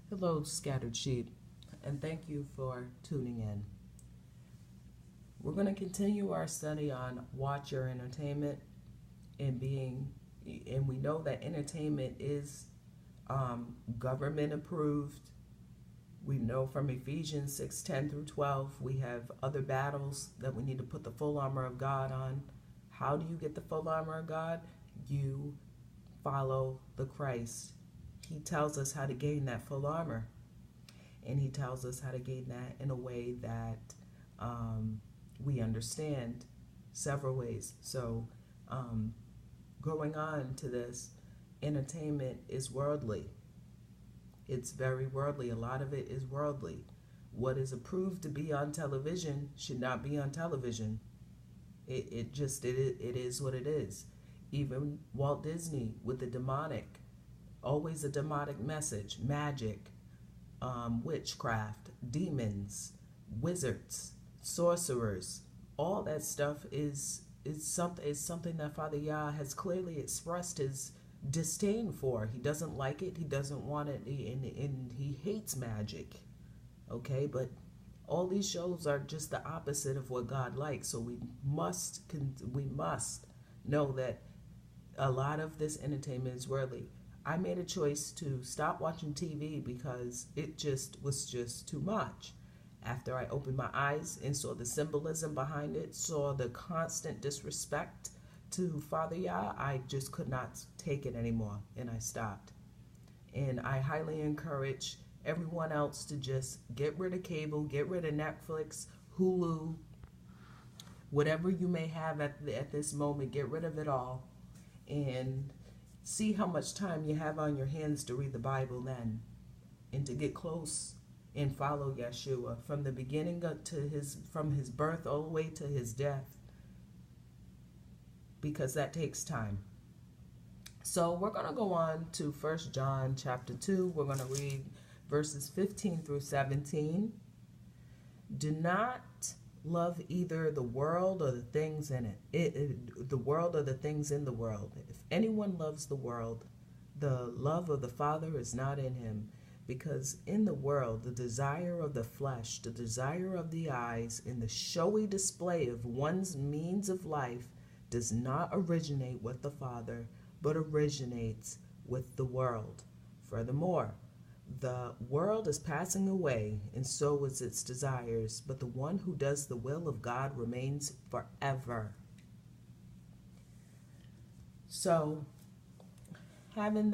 Hello, scattered sheep, and thank you for tuning in. We're going to continue our study on watch your entertainment and we know that entertainment is government approved. We know from Ephesians 6:10 through 12, we have other battles that we need to put the full armor of God on. How do you get the full armor of God? You follow the Christ. He tells us how to gain that full armor. And he tells us how to gain that in a way that we understand, several ways. So going on to this, entertainment is worldly. It's very worldly. A lot of it is worldly. What is approved to be on television should not be on television. It is what it is. Even Walt Disney with the demonic, always a demonic message, magic, witchcraft, demons, wizards, sorcerers, all that stuff is something that Father Yah has clearly expressed his disdain for. He doesn't like it, he doesn't want it, and he hates magic. Okay, but all these shows are just the opposite of what God likes. So we must know that a lot of this entertainment is worldly. I made a choice to stop watching TV because it was just too much. After I opened my eyes and saw the symbolism behind it, saw the constant disrespect to Father Yah, I just could not take it anymore, and I stopped. And I highly encourage everyone else to just get rid of cable, get rid of Netflix, Hulu, whatever you may have at this moment, get rid of it all, and see how much time you have on your hands to read the Bible then, and to get close and follow Yeshua from the beginning from his birth all the way to his death, because that takes time. So we're going to go on to 1 John chapter 2. We're going to read verses 15 through 17. Do not love either the world or the things in it. The world or the things in the world. If anyone loves the world, the love of the Father is not in him. Because in the world, the desire of the flesh, the desire of the eyes, and the showy display of one's means of life does not originate with the Father, but originates with the world. Furthermore, the world is passing away, and so is its desires, but the one who does the will of God remains forever. So, reading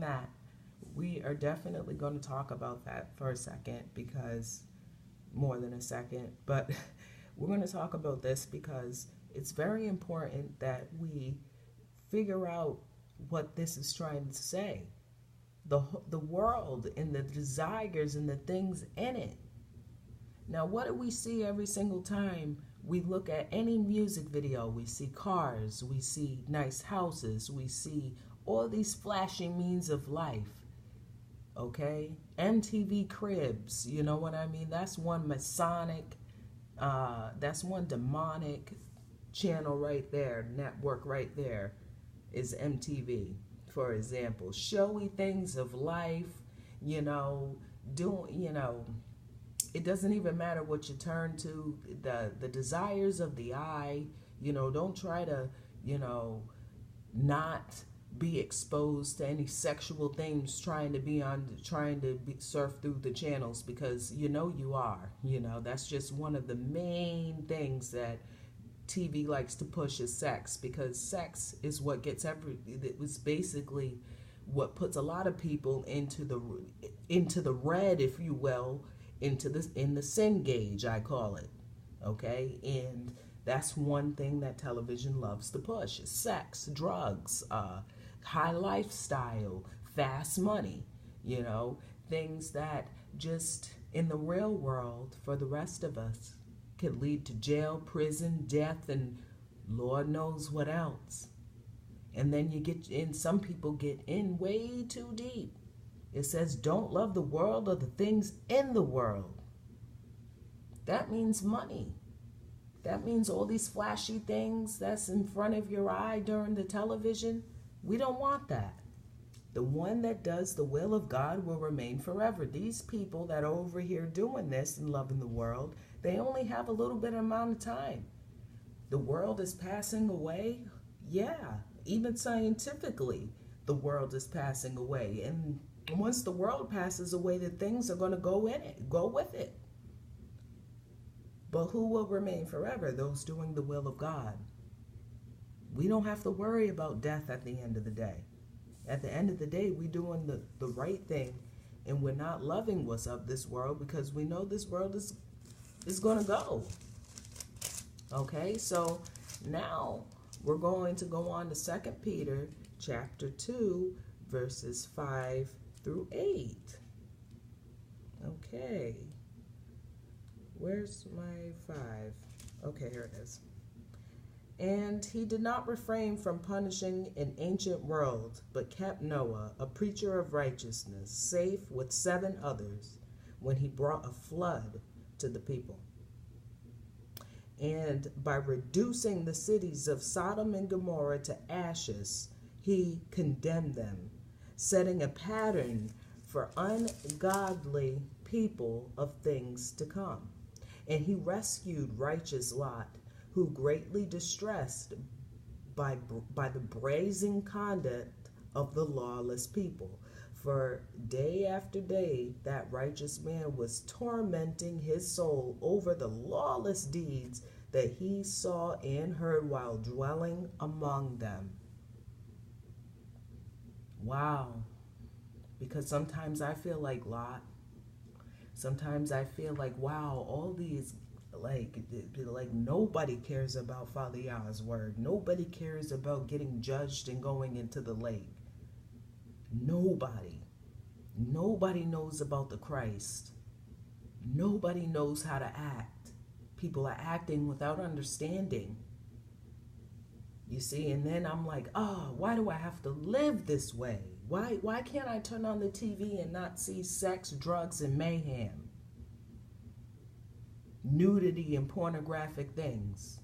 that, we are definitely going to talk about that for a second, because more than a second, but we're going to talk about this because it's very important that we figure out what this is trying to say. The world and the desires and the things in it. Now, what do we see every single time we look at any music video? We see cars, we see nice houses, we see all these flashy means of life. Okay? MTV Cribs, you know what I mean? That's one Masonic, that's one demonic channel right there, network right there is MTV. For example, showy things of life, it doesn't even matter what you turn to, the desires of the eye, don't try to, not be exposed to any sexual things trying to surf through the channels, because you are, that's just one of the main things that TV likes to push is sex, because sex is what gets it was basically what puts a lot of people into the red, if you will, in the sin gauge, I call it. Okay? And that's one thing that television loves to push is sex, drugs, high lifestyle, fast money, things that just in the real world for the rest of us could lead to jail, prison, death, and Lord knows what else. And then you get in, some people get in way too deep. It says, don't love the world or the things in the world. That means money. That means all these flashy things that's in front of your eye during the television. We don't want that. The one that does the will of God will remain forever. These people that are over here doing this and loving the world, they only have a little bit amount of time. The world is passing away. Yeah, even scientifically, the world is passing away. And once the world passes away, the things are going to go in it, go with it. But who will remain forever? Those doing the will of God. We don't have to worry about death at the end of the day. At the end of the day, we're doing the right thing, and we're not loving what's of this world because we know this world is going to go. Okay, so now we're going to go on to 2 Peter chapter 2, verses 5 through 8. Okay. Where's my 5? Okay, here it is. And he did not refrain from punishing an ancient world, but kept Noah, a preacher of righteousness, safe with 7 others, when he brought a flood to the people. And by reducing the cities of Sodom and Gomorrah to ashes, he condemned them, setting a pattern for ungodly people of things to come. And he rescued righteous Lot, who greatly distressed by the brazen conduct of the lawless people. For day after day that righteous man was tormenting his soul over the lawless deeds that he saw and heard while dwelling among them. Wow. Because sometimes I feel like Lot. Sometimes I feel like, wow, all these, like nobody cares about Father Yah's word. Nobody cares about getting judged and going into the lake. Nobody. Nobody knows about the Christ. Nobody knows how to act. People are acting without understanding. You see, and then I'm like, oh, why do I have to live this way? Why can't I turn on the TV and not see sex, drugs, and mayhem? Nudity and pornographic things.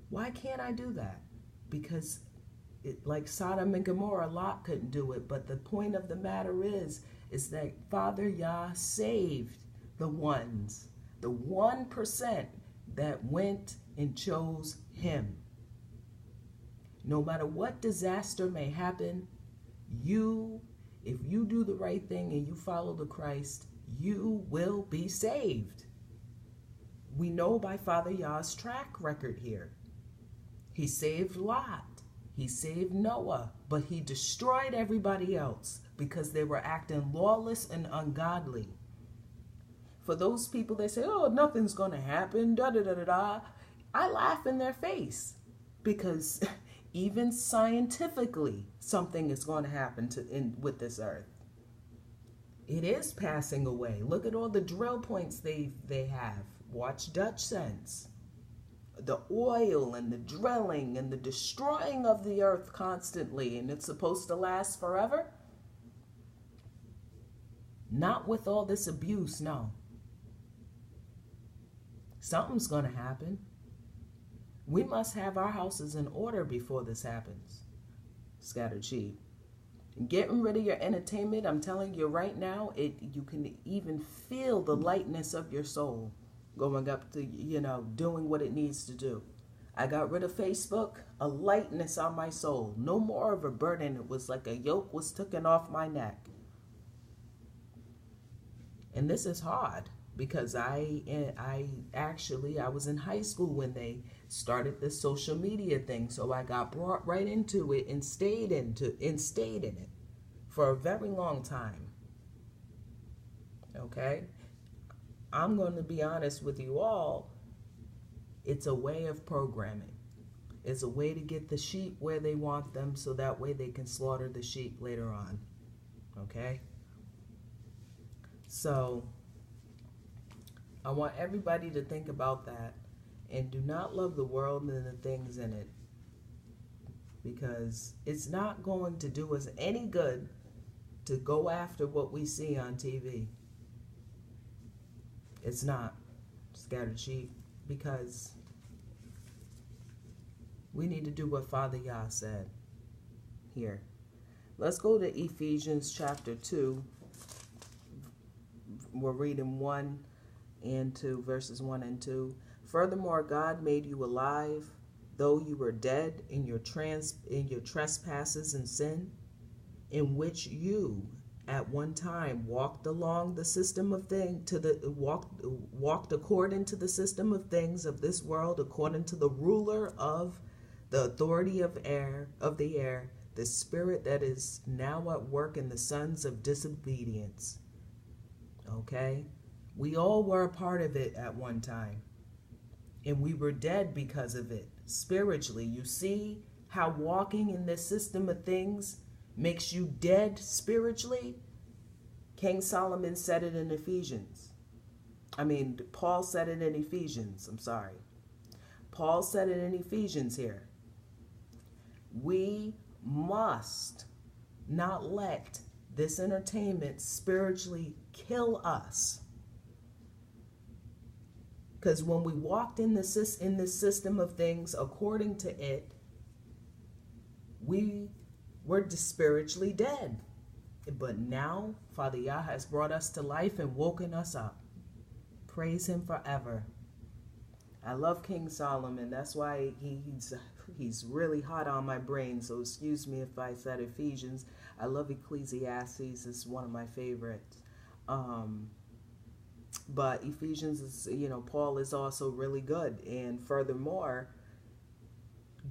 Why can't I do that? Because like Sodom and Gomorrah, Lot couldn't do it. But the point of the matter is that Father Yah saved the ones, the 1% that went and chose him. No matter what disaster may happen, if you do the right thing and you follow the Christ, you will be saved. We know by Father Yah's track record here. He saved Lot. He saved Noah, but he destroyed everybody else because they were acting lawless and ungodly. For those people that say, oh, nothing's going to happen, da-da-da-da-da, I laugh in their face because even scientifically, something is going to happen with this earth. It is passing away. Look at all the drill points they have. Watch Dutch Sense. The oil and the drilling and the destroying of the earth constantly, and it's supposed to last forever? Not with all this abuse, no. Something's going to happen. We must have our houses in order before this happens. Scattered sheep. Getting rid of your entertainment, I'm telling you right now, you can even feel the lightness of your soul going up to, doing what it needs to do. I got rid of Facebook, a lightness on my soul. No more of a burden. It was like a yoke was taken off my neck. And this is hard because I was in high school when they started this social media thing. So I got brought right into it and stayed in it for a very long time. Okay? I'm going to be honest with you all. It's a way of programming. It's a way to get the sheep where they want them so that way they can slaughter the sheep later on. Okay? So I want everybody to think about that and do not love the world and the things in it, because it's not going to do us any good to go after what we see on TV. It's not, scattered sheep, because we need to do what Father Yah said here. Let's go to Ephesians chapter 2. We're reading 1 and 2, verses 1 and 2. Furthermore, God made you alive, though you were dead in your trespasses and sin, in which you at one time walked along the system of things walked according to the system of things of this world, according to the ruler of the authority of the air, the spirit that is now at work in the sons of disobedience. Okay? We all were a part of it at one time. And we were dead because of it. Spiritually, you see how walking in this system of things makes you dead spiritually? King Solomon said it in Paul said it in Ephesians. Paul said it in Ephesians here. We must not let this entertainment spiritually kill us. Because when we walked in this system of things according to it, we were spiritually dead. But now, Father Yah has brought us to life and woken us up. Praise him forever. I love King Solomon. That's why he's really hot on my brain. So excuse me if I said Ephesians. I love Ecclesiastes. It's one of my favorites. But Ephesians is, Paul is also really good. And furthermore,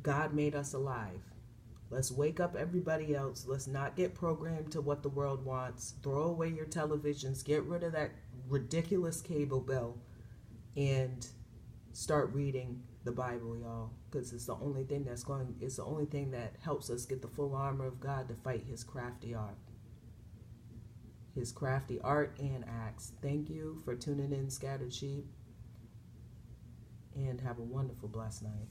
God made us alive. Let's wake up everybody else. Let's not get programmed to what the world wants. Throw away your televisions. Get rid of that ridiculous cable bill. And start reading the Bible, y'all. Because it's the only thing it's the only thing that helps us get the full armor of God to fight his crafty art. His crafty art and acts. Thank you for tuning in, Scattered Sheep. And have a wonderful, blessed night.